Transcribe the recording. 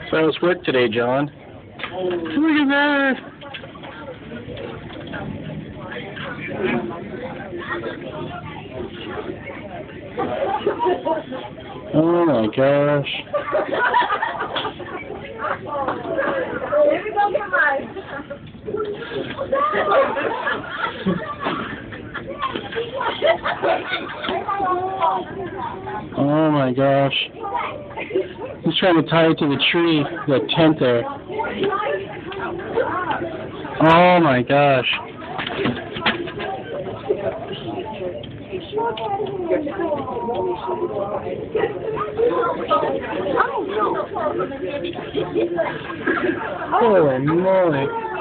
So how's work today, John? Look at that! Oh my gosh. Oh my gosh. He's trying to tie it to the tree, the tent there. Oh my gosh. Holy moly.